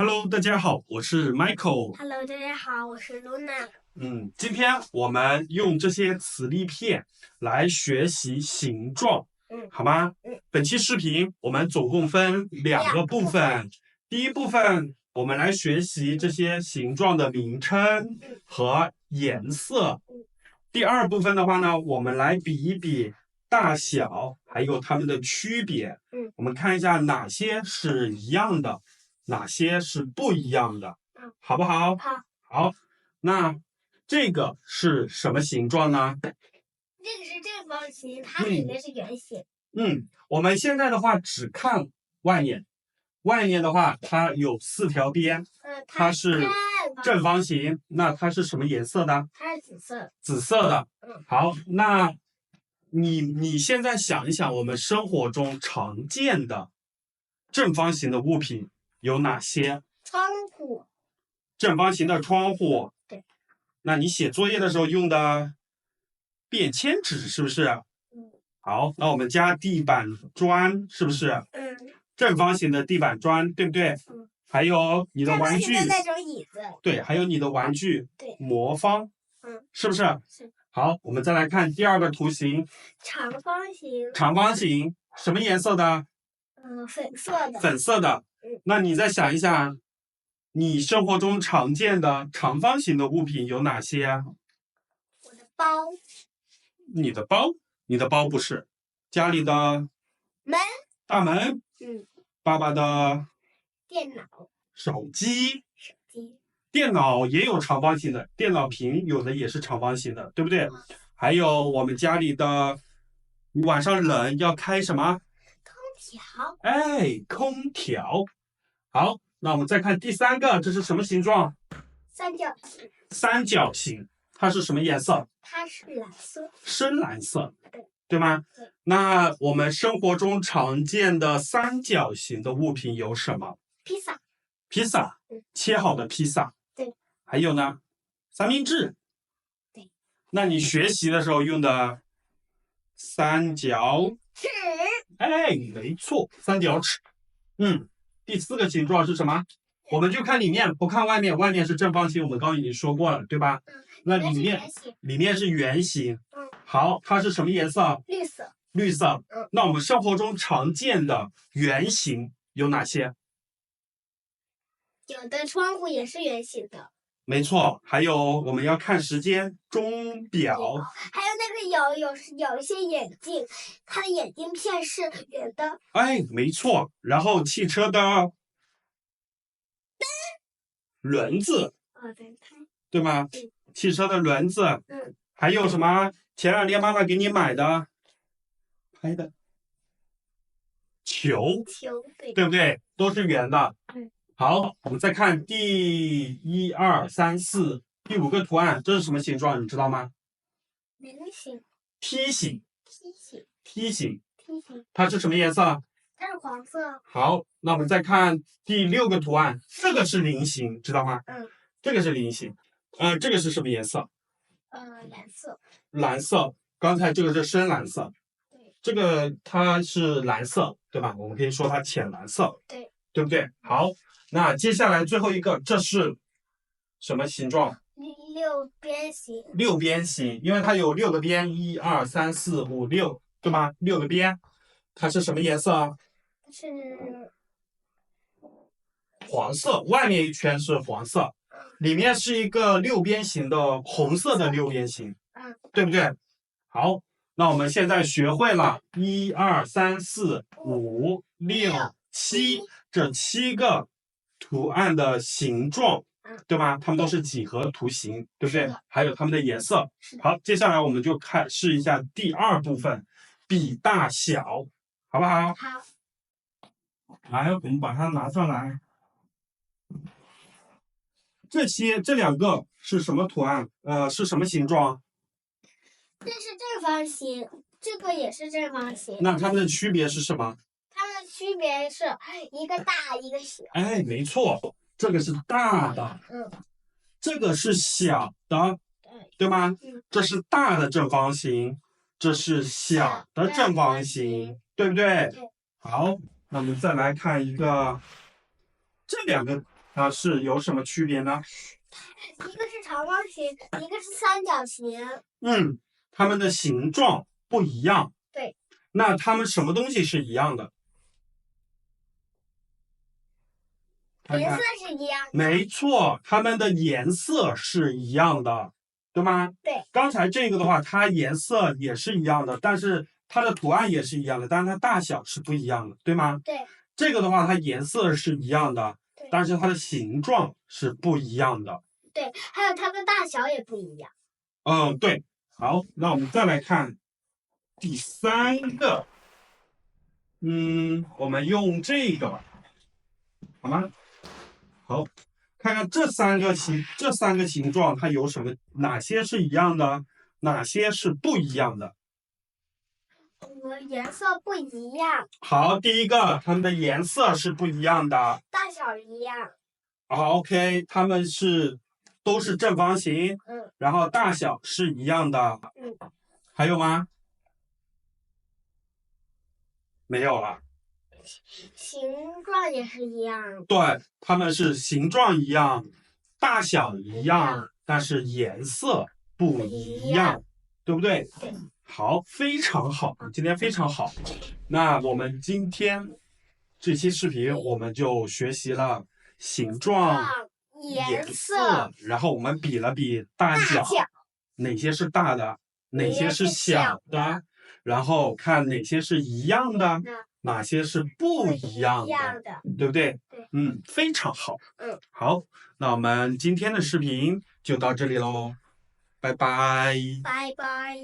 Hello，大家好，我是 Michael。Hello，大家好，我是 Luna。今天我们用这些磁力片来学习形状，好吗？本期视频我们总共分两个部分。第一部分我们来学习这些形状的名称和颜色。第二部分的话呢，我们来比一比大小，还有它们的区别。我们看一下哪些是一样的，哪些是不一样的，好不好？好。那这个是什么形状呢？这个是正方形，它里面是圆形。我们现在的话只看外面，外面的话它有4条边，它是正方形。那它是什么颜色的？它是紫色。紫色的。好，那你现在想一想，我们生活中常见的正方形的物品有哪些？窗户。正方形的窗户。对。那你写作业的时候用的便签纸是不是？好，那我们加地板砖是不是？正方形的地板砖，对不对？还有你的玩具，那种椅子。对，还有你的玩具，对，魔方，是不是？是。好，我们再来看第二个图形，长方形。长方形，什么颜色的？粉色的。粉色的。那你再想一想，你生活中常见的长方形的物品有哪些啊？我的包。你的包？你的包不是。家里的门。大门。爸爸的电脑。手机。电脑也有长方形的，电脑屏有的也是长方形的，对不对？还有我们家里的，你晚上冷要开什么？空调。空调。好，那我们再看第三个，这是什么形状？三角形。三角形，它是什么颜色？它是蓝色。深蓝色，对吗？那我们生活中常见的三角形的物品有什么？披萨，切好的披萨。对。还有呢？三明治。对。那你学习的时候用的三角尺。没错，三角尺。第4个形状是什么？我们就看里面，不看外面。外面是正方形，我们刚刚已经说过了，对吧？那里面是圆形。好，它是什么颜色？绿色。那我们生活中常见的圆形有哪些？有的窗户也是圆形的。没错，还有我们要看时间，钟表。还有那个有一些眼镜，它的眼镜片是圆的。没错。然后汽车的轮子，对吗？汽车的轮子。还有什么？前2天妈妈给你买的拍的球，对不对？都是圆的。好，我们再看第1、2、3、4第5个图案，这是什么形状？你知道吗？菱形。梯形。梯形。它是什么颜色？它是黄色。好，那我们再看第6个图案，这个是菱形，知道吗？这个是菱形。这个是什么颜色？蓝色。蓝色。刚才这个是深蓝色。对。这个它是蓝色，对吧？我们可以说它浅蓝色。对不对？好，那接下来最后一个，这是什么形状？六边形，因为它有6个边，1、2、3、4、5、6，对吗？6个边，它是什么颜色？是黄色，外面一圈是黄色，里面是一个6边形的红色的6边形，对不对？好，那我们现在学会了1、2、3、4、5、6、7这7个图案的形状，对吗？它们都是几何图形，对不对？还有它们的颜色。好，接下来我们就试一下第2部分，比大小，好不好？好。来，我们把它拿上来。这2个是什么图案？是什么形状？这是正方形，这个也是正方形。那它们的区别是什么？它们的区别是一个大，一个小。没错，这个是大的，这个是小的，对吗？这是大的正方形，这是小的正方形，对不对？好，那我们再来看一个，这2个它是有什么区别呢？一个是长方形，一个是三角形。它们的形状不一样。对。那它们什么东西是一样的？颜色是一样的。没错，它们的颜色是一样的，对吗？对。刚才这个的话，它颜色也是一样的，但是它的图案也是一样的，但是它大小是不一样的，对吗？对。这个的话，它颜色是一样的，但是它的形状是不一样的。对，还有它的大小也不一样。对。好，那我们再来看第3个。我们用这个吧，好吗？好，看看这三个形状，它有什么？哪些是一样的？哪些是不一样的？颜色不一样。好，第一个，它们的颜色是不一样的。大小一样。好 ，OK， 它们都是正方形。然后大小是一样的。还有吗？没有了。形状也是一样的。对，它们是形状一样，大小一样，但是颜色不一样，对不对？对。好，非常好，今天非常好。那我们今天这期视频我们就学习了形状、颜色，然后我们比了比大小，哪些是大的，哪些是小的，然后看哪些是一样的，哪些是不一样的，对不对？对。非常好。好，那我们今天的视频就到这里喽，拜拜。拜拜。